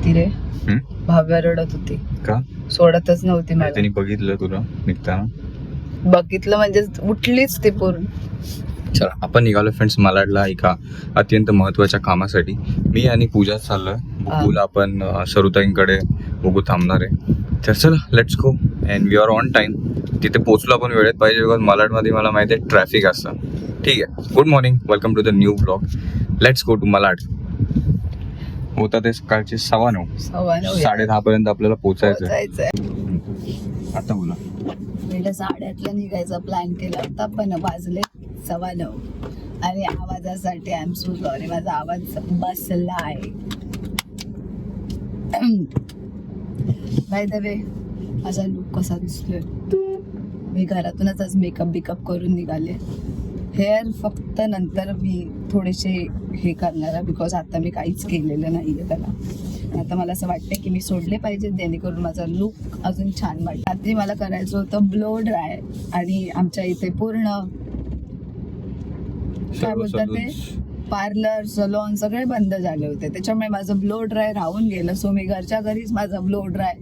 होती रे. भाव्या रडत होती का? सोडतच नव्हती मला. त्यांनी बघितलं तुला निघताना? बघितलं म्हणजे उठलीच ती पूर्ण. चला आपण निघालो फ्रेंड्स मालाडला एका अत्यंत महत्त्वाच्या कामासाठी. मी आणि पूजा चाललोय बघूला आपण सरुताईंकडे बघू थांबणार आहे. तर चला let's go and we are on time. तिथे पोहोचलो आपण वेळेत पाहिजे बिकॉज मालाडमध्ये मला माहिती आहे ट्रॅफिक असतं. ठीक आहे. Good morning, welcome to the new blog. Let's go to Malad. होता ते सकाळचे 9:15 10:30 पर्यंत आपल्याला पोहोचायचं. आता बोला. पहिलं 8:30ला निघायचा प्लॅन केला होता पण वाजले 9:15 आणि आवाजासाठी आय एम सो सॉरी. माझा आवाज बसला आहे. बाय द वे माझा लुक कसा दिसतोय. मी घरातूनच आज मेकअप करून निघाले. हेअर फक्त नंतर मी थोडेसे हे करणार आहे बिकॉज आता मी काहीच केलेलं नाही आहे त्याला. आता मला असं वाटतं की मी सोडले पाहिजे जेणेकरून माझा लुक अजून छान वाटतं. रात्री मला करायचं होतं ब्लो ड्राय आणि आमच्या इथे पूर्ण काय बोलतात ते पार्लर सलॉन सगळे बंद झाले होते. त्याच्यामुळे माझं ब्लो ड्राय राहून गेलं. सो मी घरच्या घरीच माझा ब्लो ड्राय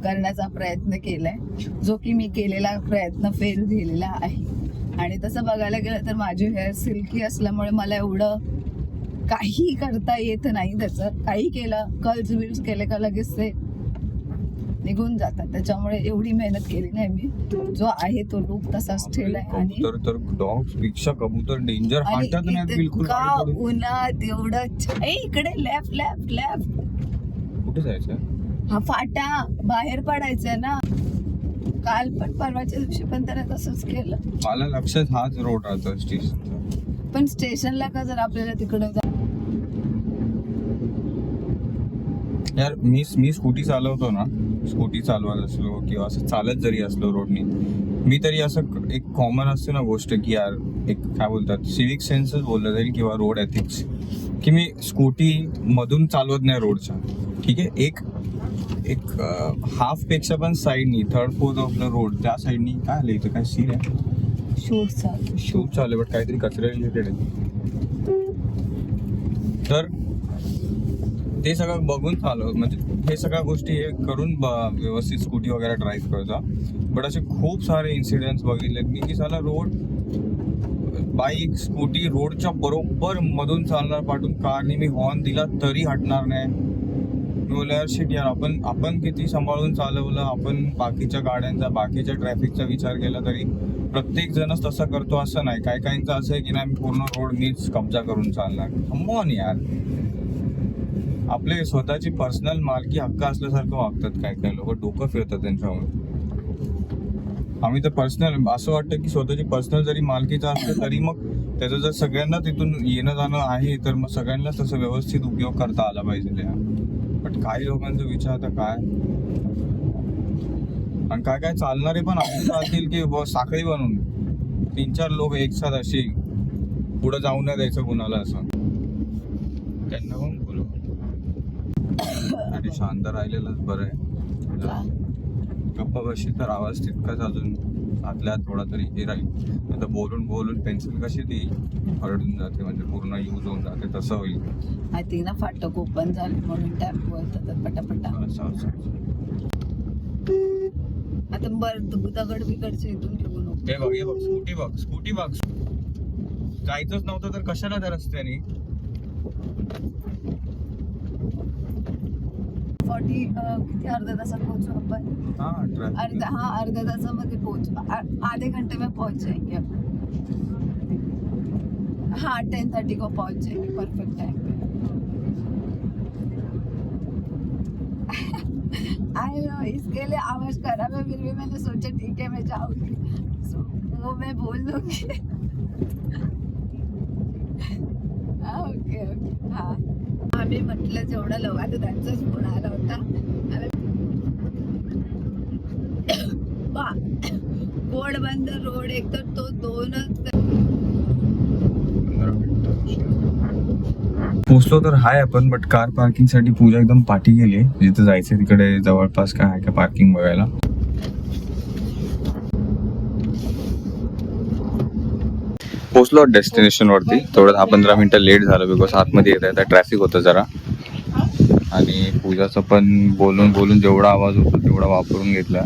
करण्याचा प्रयत्न केलाय जो की मी केलेला प्रयत्न फेल गेलेला आहे. आणि तसं बघायला गेलं तर माझी हेअर सिल्की असल्यामुळे मला एवढं काही करता येत नाही. त्याचं काही केलं कर्ल्स बिल्स केले का लगेच ते निघून जातात. त्याच्यामुळे एवढी मेहनत केली नाही मी. जो आहे तो लुक तसाच ठेवलाय. आणि डॉग्स पेक्षा कबूतर डेंजर हातात नाही बिलकुल. का उन्हात एवढं इकडे लेफ्ट लेफ्ट लेफ्ट कुठे जायचं? हा फाटा बाहेर पडायचा ना. काल पण परवाच्या दिवशी पण त्याने तसंच केलं. मला लक्षात हाच रोड राहतो स्टेशनचा. पण स्टेशनला का जर आपल्याला तिकडे यार मी स्कूटी चालवतो ना. स्कूटी चालवत असलो किंवा असं चालत जरी असलो रोडनी मी तरी असं एक कॉमन असते ना गोष्ट की यार एक काय बोलतात सिविक सेन्सच बोललं जाईल किंवा रोड एथिक्स की मी स्कूटी मधून चालवत नाही रोडच्या. ठीक आहे. एक हाफ पेक्षा पण साईडनी 3rd 4th of the road त्या साईडनी काय आलं इथं काय सीन आहे. शूट चालू बट काहीतरी कचरा रिलेटेड आहे. तर ते सगळं बघून चालव म्हणजे हे सगळ्या गोष्टी हे करून व्यवस्थित स्कूटी वगैरे ड्राईव्ह करता. बट असे खूप सारे इन्सिडेंट्स बघितलेत मी की साला रोड बाईक स्कूटी रोडच्या बरोबर मधून चालणार पाठून कारने मी हॉर्न दिला तरी हटणार नाही. मी बोललो यार शिट यार आपण किती सांभाळून चालवलं. आपण बाकीच्या गाड्यांचा बाकीच्या ट्रॅफिकचा विचार केला तरी प्रत्येक जणच तसं करतो असं नाही. काही काहींचं असं आहे की नाही पूर्ण रोड मीच कब्जा करून चालणार. कमॉन यार. आपले स्वतःची पर्सनल मालकी हक्क असल्यासारखं वागतात काय लोक. डोकं फिरतात त्यांच्यावर. आम्ही तर पर्सनल असं वाटतं की स्वतःची पर्सनल जरी मालकीचं असलं तरी मग त्याचं जर सगळ्यांना तिथून येणं जाणं आहे तर मग सगळ्यांनाच तसं व्यवस्थित उपयोग करता आला पाहिजे. बट काही लोकांचा विचार आता काय आणि काय चालणारे पण असे चालतील की साखळी बनून 3-4 लोक एक साथ अशी पुढे जाऊ नाही द्यायचं कुणाला असं. त्यांना पण बोलू आणि शांत राहिलेलंच बरं आहे. गप्पा बशी तर आवाज तितकाच अजून आतल्या थोडा तरी हे राहील. आता बोलून पेन्सिल कशी ती हरडून जाते म्हणजे पूर्ण यूज होऊन जाते तसं होईल. आय थिंक ना फाटक ओपन झाले म्हणून टॅप बोलतात पटापटा. आता दगड बिगडचे इथून घेऊन हे बघ स्कूटी बघ. जायचंच नव्हतं तर कशाला त्या रस्त्याने 40 किती अर्ध्या तासात पोहोचू आपण. अर्ध्या तासामध्ये पोहोचू. आधे घंटे में पहुंच जाएंगे अपन. 10:30 को पहुंच जाएंगे perfect time pay. I know इसके लिए आवाज खराब है फिर भी मैंने सोचा ठीक है मैं जाऊंगी. वो मैं बोल दूंगी. ओके हाँ आम्ही म्हटलं जेवढं लव आता त्यांचाच फोन आला होता. घोडबंदर रोड एक तर तो 2च पोचलो तर हाय आपण. बट कार पार्किंग साठी पूजा एकदम पाठी गेली. जिथे जायचंय तिकडे जवळपास काय आहे का पार्किंग बघायला. पोचलो डेस्टिनेशन वरती. थोडं 10-15 मिनिटं लेट झालं बिकॉज आतमध्ये येत आहे ट्रॅफिक होतं जरा. आणि पूजाचं पण बोलून बोलून जेवढा आवाज होता तेवढा वापरून घेतला.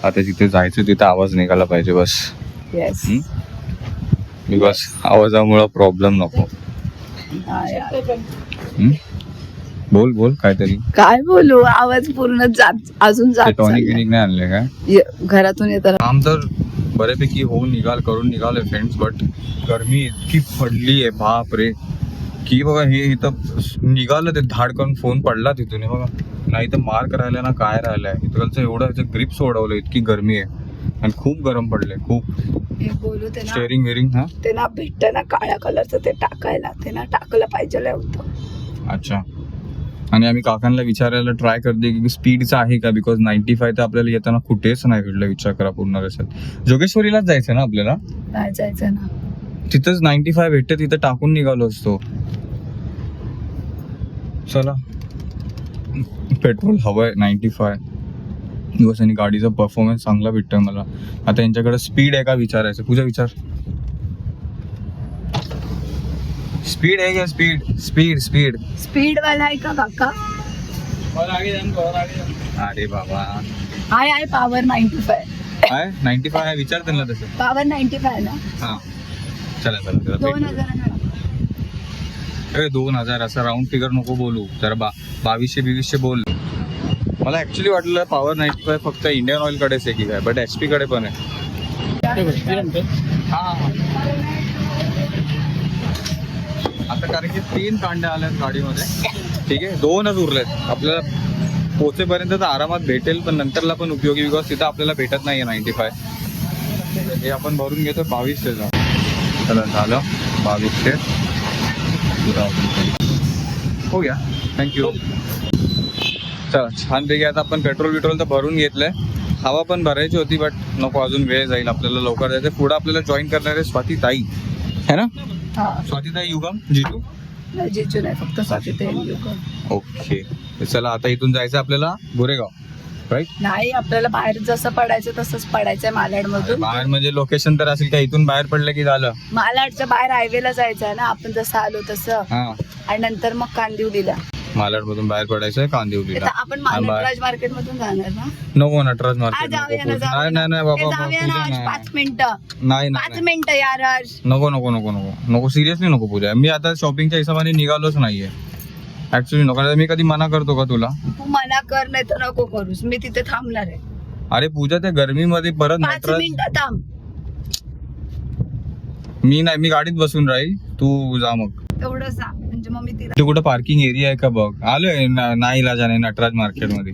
आता जिथे जायचं तिथे आवाज निघाला पाहिजे बस. येस. बिकॉज आवाजामुळे प्रॉब्लेम नको. बोल बोल काहीतरी. काय बोलू, आवाज पूर्ण जात अजून जात टॉनिक चाललाय. बिनिक नाही आणले काय? घरातून येताना काम तर बऱ्यापैकी होऊन करून निघालोय फ्रेंड्स, बट गरमी इतकी पडली आहे बाप रे की बघा हे इथं निघालं ते धाड करून फोन पडला तिथून. हे बघा नाही तर मार्क राहिलाय ना काय राहिलाय इथं एवढं ग्रिप सोडवलं. इतकी गरमी आहे आणि खूप गरम पडले खूप. हे बोलू ते ना, स्टेअरिंग वेरिंग. हा ते ना भेटतं ना काळ्या कलरचं, ते टाकायला ते ना टाकलं पाहिजे होतं. अच्छा. आणि आम्ही काकांना विचारायला ट्राय करते की स्पीडचं आहे का, बिकॉज 95 तर आपल्याला येताना कुठेच नाही भेटलं. विचार करा पूर्ण रस्त्यात. जोगेश्वरीलाच जायचं ना आपल्याला, नाही जायचं ना, तिथंच 95 भेटते, तिथं टाकून निघालो असतो. चला पेट्रोल हवंय 95 दिवस आणि गाडीचा परफॉर्मन्स चांगला भेटतोय मला. आता यांच्याकडे स्पीड आहे का विचारायचं. पूजा विचार, स्पीड आहे का? स्पीड स्पीड स्पीड स्पीड वाला आहे का काका? अरे बाबा आहे पॉवर 95 काय 95 आहे विचार त्यांना तसं. पॉवर 95 ना. हा चला चला चला. 2000 2000 असं राऊंड फिगर नको बोलू जरा. 2200 बोल. मला ऍक्च्युली वाटलं पॉवर 95 फक्त इंडियन ऑइल कडेच आहे की काय, बट HP कडे पण आहे. हा आता कारण की 3 कांड्या आल्यात गाडीमध्ये, ठीक आहे 2च उरलेत. आपल्याला पोचेपर्यंत तर आरामात भेटेल, पण नंतरला पण उपयोगी, बिकॉज तिथं आपल्याला भेटत नाहीये 95. हे आपण भरून घेतो 2200 चा. चला झालं 2200 हो गया. थँक्यू. चला छानपैकी आता आपण पेट्रोल तर भरून घेतलंय. हवा पण भरायची होती बट नको, अजून वेळ जाईल, आपल्याला लवकर जायचं. पुढे आपल्याला जॉईन करणार आहे स्वाती ताई है ना. स्वाती ताई युगम जिजू नाही, जिजू नाही, फक्त स्वाती ताई. ओके. चला आता इथून जायचं आपल्याला गोरेगाव, राईट. नाही, आपल्याला बाहेर जसं पडायचं तसंच पडायचंय मालाड मधून. बाहेर म्हणजे लोकेशन तर असेल का, इथून बाहेर पडलं की झालं. मालाडच्या बाहेर हायवेला जायचं आहे ना आपण, जसं आलो तसं. हा आणि नंतर मग कांदिवलीला. मालाड मधून बाहेर पडायचं कांदिवलीला. आता आपण नटराज मार्केट मधून जाणार ना. नको नटराज मार्केट जाऊया नको. ना, नाही बाबा जाऊया ना आज 5 मिनिटं. नाही 5 मिनिटं यार आज. नको सिरियसली नको पूजा. मी आता शॉपिंगच्या हिशोबाने निघालोच नाहीये ऍक्च्युली. नको, मी कधी मना करतो का तुला? तू मना कर, नाही तर नको करूस, मी तिथे थांबणार आहे. अरे पूजा त्या गर्मीमध्ये परत 5 मिनिटं थांब. मी गाडीत बसून राहील, तू जा मग. एवढं सांग म्हणजे मग मी तिला. ते कुठं पार्किंग एरिया आहे का बघ. आलोय नाही इलाजाने नटराज मार्केट मध्ये.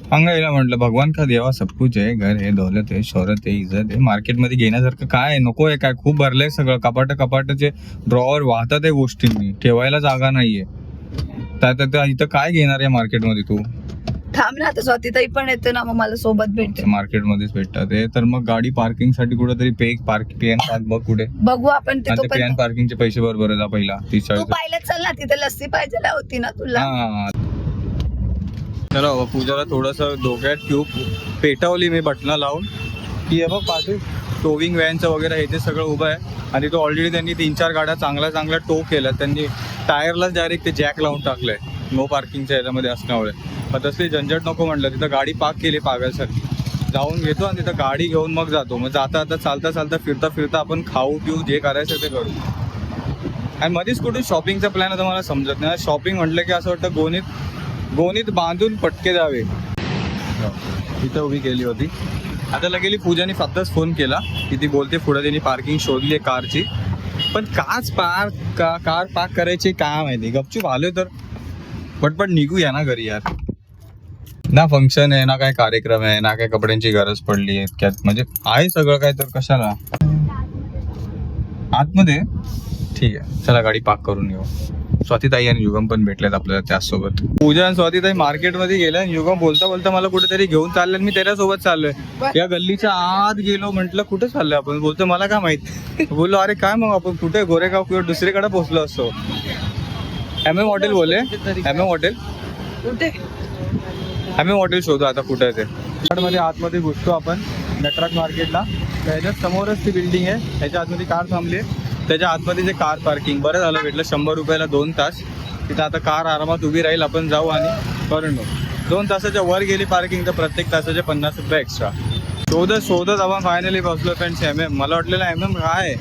सांगायला म्हटलं भगवान का देवा सब कुछ आहे, घर आहे, दौलत आहे, शोहरत आहे, इज्जत आहे. मार्केटमध्ये घेण्यासारखं काय आहे? नको आहे काय? खूप भरलंय सगळं. कपाटाचे ड्रॉवर वाहतात आहे गोष्टींनी, ठेवायला जागा नाहीये. त्या इथं काय घेणार आहे मार्केटमध्ये तू? थांब ना, आता स्वातीताई पण येते ना, मग मला सोबत भेटते. मार्केटमध्येच भेटतात ते तर. मग गाडी पार्किंग साठी कुठेतरी पेन पार्क बघ कुठे. बघू आपण ते. पेन पार्किंगचे पैसे बरोबर जा पहिला 30-40. तू पाहिलं चल ना, तिथे लस्सी पाहिजे होती ना तुला. हा चला पूजाला थोडस डोक्यात ट्यूब पेटवली मी बटना लावून की हे बघ पाठी टोविंग व्हॅनचं वगैरे हे ते सगळं उभं आहे. आणि तो ऑलरेडी त्यांनी 3-4 गाड्या चांगल्या टो केल्या. त्यांनी टायरलाच डायरेक्ट ते जॅक लावून टाकलंय नो पार्किंगच्या ह्याच्यामध्ये असण्यामुळे. मग तसली झंझट नको म्हटलं. तिथं गाडी पार्क केली पागलसाठी, जाऊन घेतो आणि तिथं गाडी घेऊन मग जातो. मग जाता चालता फिरता आपण खाऊ पिऊ जे करायचं ते करू. आणि मध्येच कुठे शॉपिंगचा प्लॅन आता मला समजत नाही. शॉपिंग म्हटलं की असं वाटतं गोणीत बांधून पटके जावे. तिथं उभी केली होती. आता लगेली पूजाने फक्तच फोन केला की ती बोलते पुढे त्यांनी पार्किंग शोधली आहे कारची. पण कार पार्क करायची काय माहिती. गपचूप आलोय तर पटपट निघूया ना घरी यार. ना फंक्शन आहे ना काय कार्यक्रम आहे ना काय कपड्यांची गरज पडली आहे इतक्यात. म्हणजे आहे सगळं काय तर कशाला आतमध्ये. ठीक आहे चला गाडी पार्क करून येऊ. स्वातीताई आणि युगम पण भेटलेत आपल्याला त्याचसोबत. पूजा आणि स्वातीताई मार्केटमध्ये गेल्या. युगम बोलता मला कुठेतरी घेऊन चाललंय. मी त्याच्यासोबत चाललोय. या गल्लीच्या आत गेलो. म्हटलं कुठे चाललोय आपण? बोलतो मला काय माहित. बोललो अरे काय मग आपण कुठे गोरेगाव किंवा दुसरीकडे पोहोचलो असतो. MM हॉटेल बोलले. MM हॉटेल कुठे? MM हॉटेल शोधू आता कुठे आहे ते. मध्ये आतमध्ये घुसतो आपण नटराज मार्केटला. त्याच्या समोरच ती बिल्डिंग आहे. त्याच्या आतमध्ये कार थांबली आहे. त्याच्या आतमध्ये जे कार पार्किंग बरं झालं भेटलं. 100 रुपयाला 2 तास. तिथं आता कार आरामात उभी राहील, आपण जाऊ आणि करून घेऊ. 2 तासाच्या वर गेली पार्किंग तर प्रत्येक तासाचे 50 रुपये एक्स्ट्रा. शोधत आपण फायनली बसलो फ्रेंड्स MM. मला वाटलेलं MM काय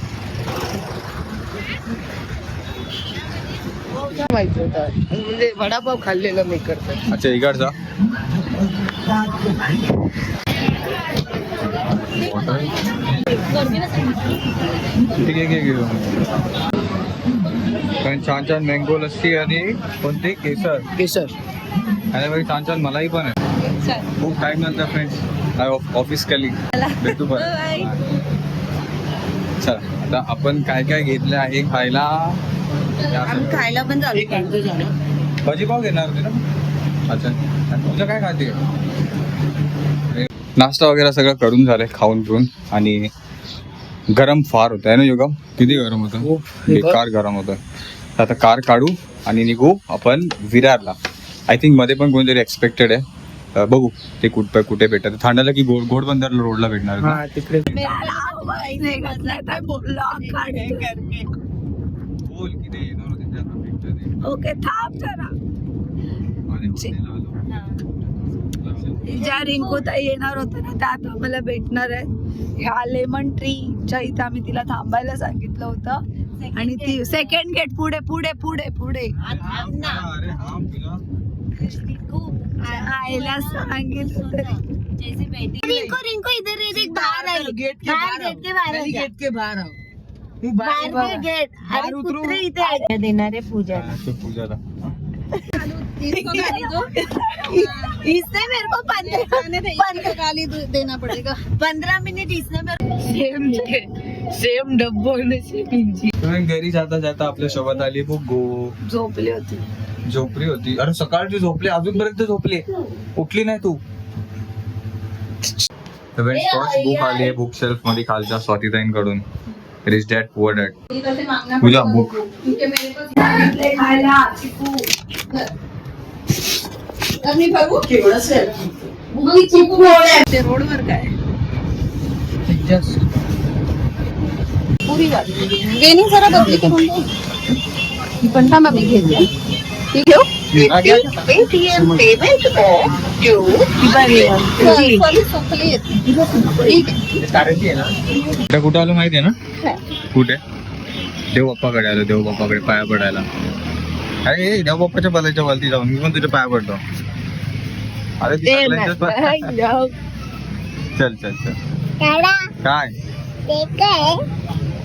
माहिती होतं म्हणजे वडापाव खाल्लेलं मी करतो. अच्छा इकडचा ठीक आहे घेऊ. पण छान छान मँगो लस्सी आणि कोणती केसर आणि बघ छान छान मलाई पण आहे. खूप टाइम नंतर फ्रेंड्स ऑफिस कली भेटू पण. चला आता आपण काय काय घेतलं आहे खायला. खायला पण झालं भाजी पाव घेणार होती ना. अच्छा आणि तुझं काय खाते. नाश्ता वगैरे सगळं करून झालंय खाऊन पिऊन. आणि गरम फार होत आहे ना युगम. किती गरम होतं. बेकार गरम होतं. आता कार काढू आणि निघू आपण विरारला. आय थिंक मध्ये पण कोणतरी एक्सपेक्टेड आहे. बघू ते कुठे भेटत. थांडाला की घोडबंदर रोडला भेटणार आहे. तिकडे बोल किती ओके थांब जरा. ज्या रिंकूताई येणार होत्या ना त्या आता आम्हाला भेटणार आहे. ह्या लेमन ट्रीच्या इथे आम्ही तिला थांबायला सांगितलं होतं. आणि ती सेकंड गेट पुढे पुढे पुढे पुढे आईला सांगितलं तरी रिंकू इधर एक बाहर है. गेट के बाहर गेट. अरे कुत्रे इथे देणार आहे पूजाला. पूजाला इसने मेरे को 15 देना पड़ेगा. 15 मिनट इसने मेरे सेम डब्बो घरी जाता जाता आपल्या सोबत आली बुगो. झोपली होती. झोपली होती. अरे सकाळची झोपली अजूनपर्यंत झोपली. उठली नाही तू. फर्स्ट बुक आली आहे बुक शेल्फ मध्ये खालच्या स्वातीताईंकडून. Rich Dad Poor Dad. Pooja book रोडवर काय पुरी गेनी जरा बदली करून दे. पण थांबा मी घेते. ठीक आहे. पेटीएम पेमेंट ऑफ टू कुठे आलो माहितीये ना. कुठे देव बाप्पाकडे आलो. देव बाप्पाकडे पाया पडायला. अरे देव बाप्पाच्या पदाच्या वरती जाऊन मी पण तुझ्या पाया पडतो. अरे चल चल चल. काय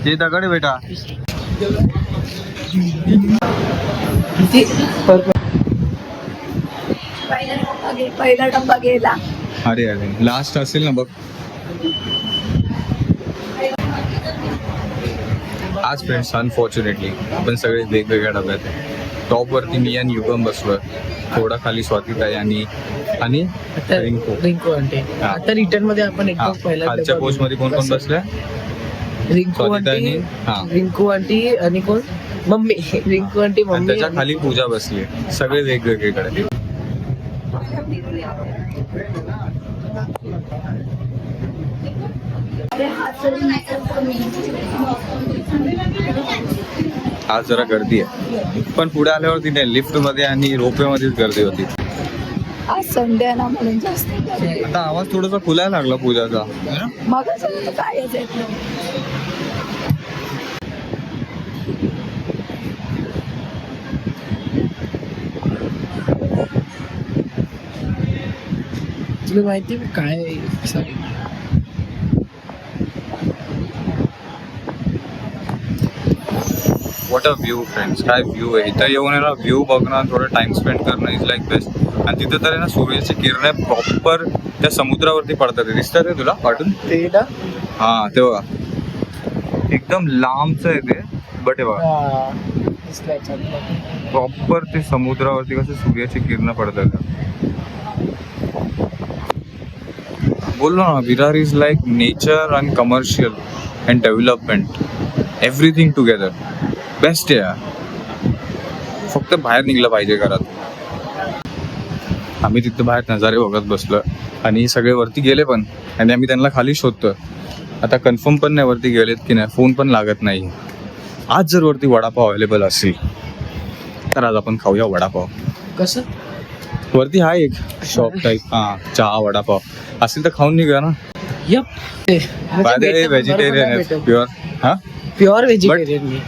ते दगड बेटा. पहिला डब्बा गेला. अरे अरे लास्ट असेल ना बघ. आज फ्रेंड्स अनफॉर्च्युनेटली आपण सगळे वेगवेगळ्या डब्यात आहे. टॉप वरती मी आणि युगम बसलोय. थोडा खाली स्वातीताई आणि रिंकू आंटी. आता रिटर्न मध्ये आपण एकदम पहिला खालच्या पोस्ट मध्ये कोण कोण बसलाय. रिंकू आंटी आणि कोण मम्मी. रिंकू आंटी आणि मम्मी त्याच्या खाली पूजा बसली. सगळे वेगवेगळीकडे. आज जरा गर्दी आहे पण पुढे आल्यावरती नाही. लिफ्ट मध्ये आणि रोपवे मध्येच गर्दी होती. आज संडे आहे ना म्हणून जास्त. आता आवाज थोडासा खुलायला लागला पूजाचा. मग कायच येत नाही. तुला माहिती काय sorry what a view friends. काय व्ह्यू आहे. इथं येऊन याला व्ह्यू बघणं थोडं टाइम स्पेंड करणं इज लाईक बेस्ट. आणि तिथं तर आहे ना सूर्याची किरण प्रॉपर त्या समुद्रावरती पडतात. दिसतात ते तुला वाटून. ते ना हा ते बघा एकदम लांबच आहे ते. बट हे बघा प्रॉपर ते समुद्रावरती कसं सूर्याची किरण पडतात. बोललो ना Virar is like nature and commercial and development everything together. Best आहे यार. फक्त बाहेर निघलं पाहिजे घरात. आम्ही तिथं बाहेर नजारे बघत बसलो आणि सगळे वरती गेले पण. आणि आम्ही त्यांना खाली शोधतोय. आता कन्फर्म पण नाही वरती गेलेत की नाही. फोन पण लागत नाही. आज जर वरती वडापाव अवेलेबल असेल तर आज आपण खाऊया वडापाव. कसं वरती हा एक शॉप टाईप, हा चहा वडापाव असेल तर खाऊन निघूया ना. यप व्हेजिटेरियन आहे प्युअर. हा प्युअर व्हेजिटेरियन मी.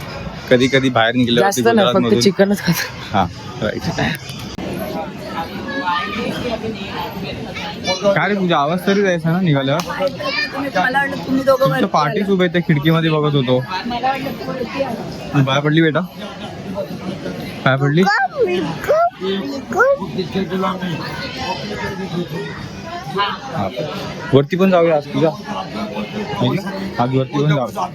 कधी कधी बाहेर निघल्यावरती जास्त नाही, फक्त गुजरातमधून चिकनच खातो. हा राईट. काय रे तुझा आवाज तरी द्यायचा ना निघाल्यावर. मला वाटलं तुम्ही दोघं तुमच्या वरती पार्टीच उभे त्या खिडकीमध्ये बघत होतो. आला. मला वाटलं तू वरती आला. पाय पडली बेटा, पाय पडली. हा. वरती पण जाऊया आज तुझा. आज वरती पण जाऊया.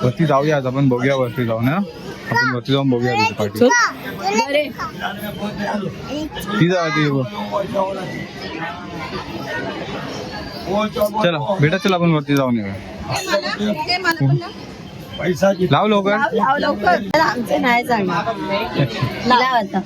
वरती जाऊया आज आपण, बघूया वरती जाऊन ना. आपण वरती जाऊन बघूया तुझी पार्टी. अरे ती जा ती बघ. चला बेटा, चला आपण वरती जाऊन येऊया. लाव लवकर. लाव लवकर. आमचे नाही सांगणार. लाव आता.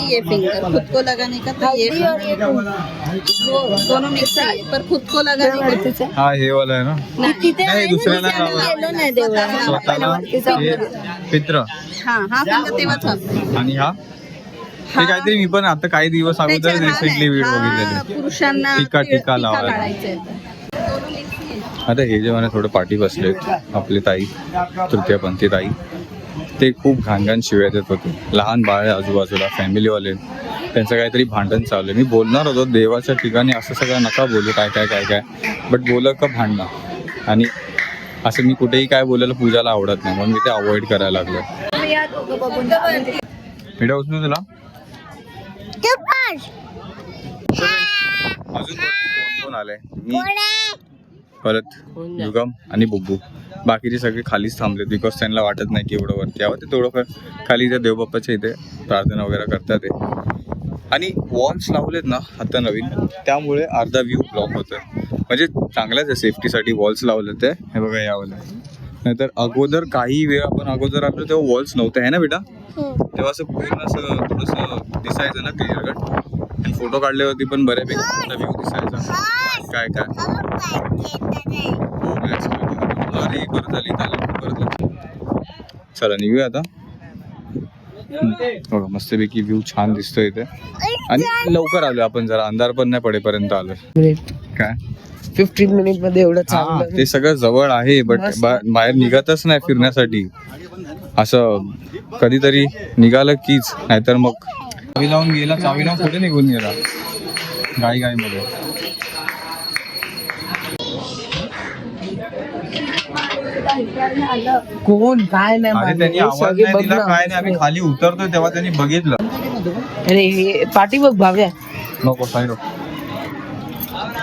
ये फिंगर खुद को लगाने का तो ये वो दोनों मिक्स है पर खुद को लगाने का हा हे वाला आहे ना. नाही दुसऱ्याला गेलो नाही देवळात. स्वतःला हे पित्र. हाँ हाँ फिंगर तेव्हाच हवं. आणि हा ते काहीतरी मी पण आता काही दिवस अगोदर रिसेंटली व्हिडिओ बघितलेले. पुरुषांना टीका लावायला. काढायचंय. आता हे जे मला थोडं पाठी बसले आपले ताई, तृतीयपंथी ताई, ते खूप घाण शिव्या देत होते. लहान बाळ आहे आजूबाजूला, फॅमिलीवाले, त्यांचं काहीतरी भांडण चालू आहे. मी बोलणार होतो देवाच्या ठिकाणी असं सगळं नका बोलू, काय काय काय काय, बट बोल का भांडणं. आणि असं मी कुठेही काय बोलायला पूजाला आवडत नाही, म्हणून मी ते अवॉइड करायला लागलो. या दोघं बघून जा. भेटा उचलू तुला अजून कोण आलंय? मी, परत युगम आणि बुब्बू. बाकीचे सगळे खालीच थांबले बिकॉज त्यांना वाटत नाही की एवढं वरती यावं. ते थोडंफार खाली त्या देवबाप्पाच्या इथे प्रार्थना वगैरे करतात ते. आणि वॉल्स लावलेत ना आता नवीन, त्यामुळे अर्धा व्ह्यू ब्लॉक होतोय. म्हणजे चांगल्याच आहे सेफ्टीसाठी वॉल्स लावले ते. हे बघा यावलं. नाहीतर अगोदर काही वेळ आपण अगोदर आलो तेव्हा वॉल्स नव्हते आहे ना बेटा. तेव्हा असं पूर्ण असं थोडंसं दिसायचं ना क्लिअर कट. आणि फोटो काढल्यावरती पण बऱ्यापैकी चांगला व्ह्यू दिसायचा. काय काय हो bless करतो. अरे बरं झाली परत. चला निघूया आता. बघा मस्तपैकी व्ह्यू छान दिसतोय इथे. आणि लवकर आलो आपण, जरा अंधार पण नाही पडेपर्यंत आलोय. काय 15 मिनिट मध्ये एवढं हा, चांगलं. ते सगळं जवळ आहे बट बाहेर निघतच नाही फिरण्यासाठी. असं कधीतरी निघालं कीच, नाहीतर मग चावी लावून गेला, चावी लावून कुठे निघून गेला घाई मध्ये. कोण काय नाही अरे त्यांनी मारलं. आवाज सगळे नाही बघ दिला, ना. काय नाही. आम्ही खाली उतरतोय तेव्हा त्यांनी बघितलं. अरे हे पाठी बघ भाव्या. नको साईड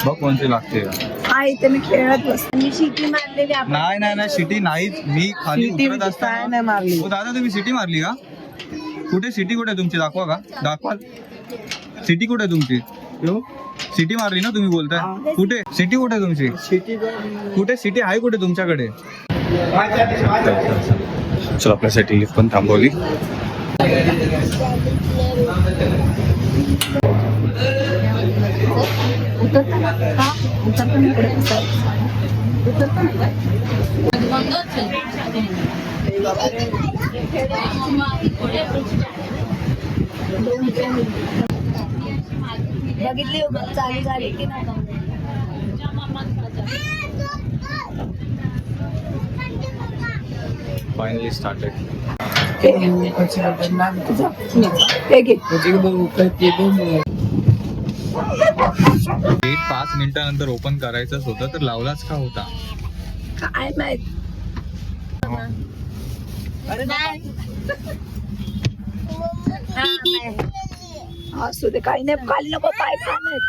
बघ कोणती लागते. हा इथे मी खेळत बसते. मी शिटी मारलेली आपण. नाही सिटी नाहीच. मी खाली सिटी उतरत काय असताना. नाही मारली. हो दादा तुम्ही सिटी मारली का? कुठे सिटी कुठे तुमची दाखवा का? दाखवाल सिटी कुठे तुमची? सिटी मारली ना तुम्ही बोलताय. कुठे सिटी कुठे तुमची? कुठे सिटी आहे कुठे तुमच्याकडे? चल आपल्यासाठी लिफ्ट पण थांबवली. बघितली चालू झाली की नाही? Finally started. हे घे. 5 मिनिटानंतर ओपन करायचंच होतं तर लावलाच का होता? काय माहित. असू दे, काही नाही. खाली नको, पाय खाण्यात.